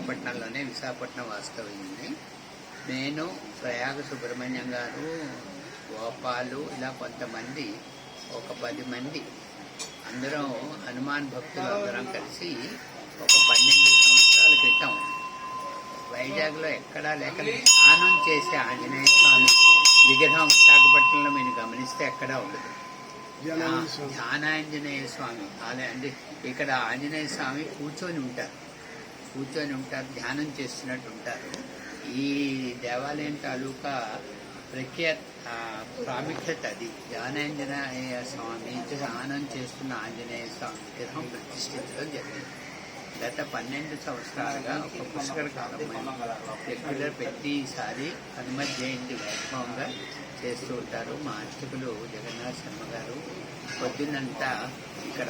విశాఖపట్నంలోనే విశాఖపట్నం వాస్తవ్యం. నేను ప్రయాగ సుబ్రహ్మణ్యం గారు, గోపాలు, ఇలా కొంతమంది, ఒక 10 మంది అందరం హనుమాన్ భక్తులు అందరం కలిసి ఒక 12 సంవత్సరాల క్రితం వైజాగ్లో ఎక్కడా లేక స్నానం చేసే ఆంజనేయ స్వామి విగ్రహం విశాఖపట్నంలో మీరు గమనిస్తే ఎక్కడా ఉండదు. ధ్యానాంజనేయ స్వామి ఆలయం అంటే ఇక్కడ ఆంజనేయ స్వామి కూర్చొని ఉంటారు, ధ్యానం చేస్తున్నట్టు ఉంటారు. ఈ దేవాలయం తాలూకా ప్రాముఖ్యత అది. ధ్యానాంజనేయ స్వామి ధ్యానం చేస్తున్న ఆంజనేయ స్వామి విగ్రహం ప్రతిష్ఠించడం జరిగింది. గత 12 సంవత్సరాలుగా ఒక పుష్కర కాలం రెగ్యులర్ ప్రతిసారి హనుమత్ జయంతి వైభవంగా చేస్తూ ఉంటారు. మా అర్చకులు జగన్నాథ్ శర్మ గారు పొద్దున్నంతా ఇక్కడ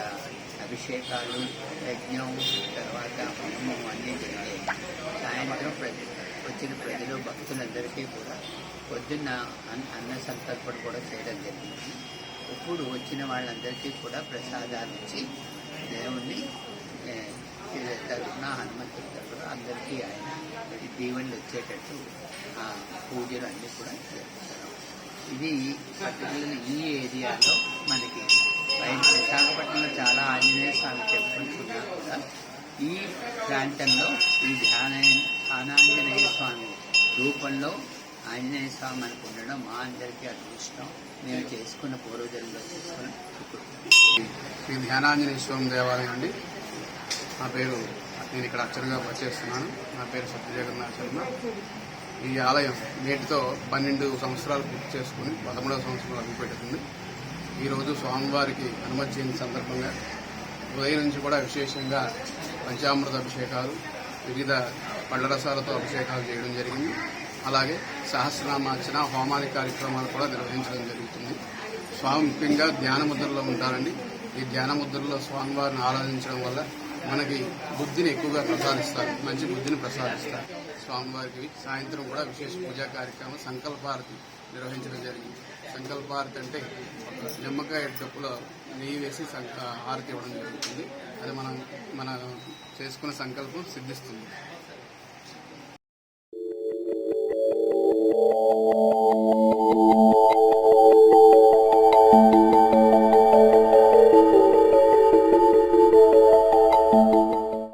అభిషేకాలు, యజ్ఞం, తర్వాత హోమం అన్నీ జరిగాయి. సాయంత్రం వచ్చిన ప్రజలు భక్తులందరికీ కూడా పొద్దున్న అన్న సంతర్పణ కూడా చేయడం జరిగింది. ఇప్పుడు వచ్చిన వాళ్ళందరికీ కూడా ప్రసాదాలు ఇచ్చి దేవుణ్ణి తరఫున హనుమంతుడి తరఫున అందరికీ ఆయన దీవెనలు వచ్చేటట్టు పూజలు అన్నీ కూడా జరుపుతారు. ఇది పర్టికులర్ ఈ ఏరియాలో మనకి విశాఖపట్నంలో చాలా ఆంజనేయ స్వామి టెంపుల్స్ ఉన్నా కూడా ఈ ప్రాంతంలో ఈ ధ్యానాంజనేయ స్వామి రూపంలో ఆంజనేయ స్వామి మనకు ఉండడం మా అందరికీ అదృష్టం. మేము చేసుకున్న పూర్వజన్మలో చేసుకున్న ఈ ధ్యానాంజనేయ స్వామి దేవాలయం అండి. నా పేరు, నేను ఇక్కడ అర్చనగా వచ్చేస్తున్నాను. నా పేరు సత్యజగన్నాథ్ శర్మ. ఈ ఆలయం నేటితో 12 సంవత్సరాలు పూర్తి చేసుకుని 13వ సంవత్సరంలో అడుగుపెడుతుంది. ఈరోజు స్వామివారికి హనుమత్ జయంతి సందర్భంగా ఉదయం నుంచి కూడా విశేషంగా పంచామృత అభిషేకాలు, వివిధ పళ్ళ రసాలతో అభిషేకాలు చేయడం జరిగింది. అలాగే సహస్రనామార్చన, హోమాది కార్యక్రమాలు కూడా నిర్వహించడం జరుగుతుంది. స్వామి ముఖ్యంగా ధ్యాన ముద్రలో ఉంటారండి. ఈ ధ్యాన ముద్రలో స్వామివారిని ఆరాధించడం వల్ల మనకి బుద్ధిని ఎక్కువగా ప్రసాదిస్తారు, మంచి బుద్ధిని ప్రసాదిస్తారు. స్వామివారికి సాయంత్రం కూడా విశేష పూజా కార్యక్రమం సంకల్పారతి నిర్వహించడం జరిగింది. సంకల్పారతి అంటే నిమ్మకాయ డప్పులో నెయ్యి వేసి హారతి ఇవ్వడం జరుగుతుంది. అది మన చేసుకున్న సంకల్పం సిద్ధిస్తుంది.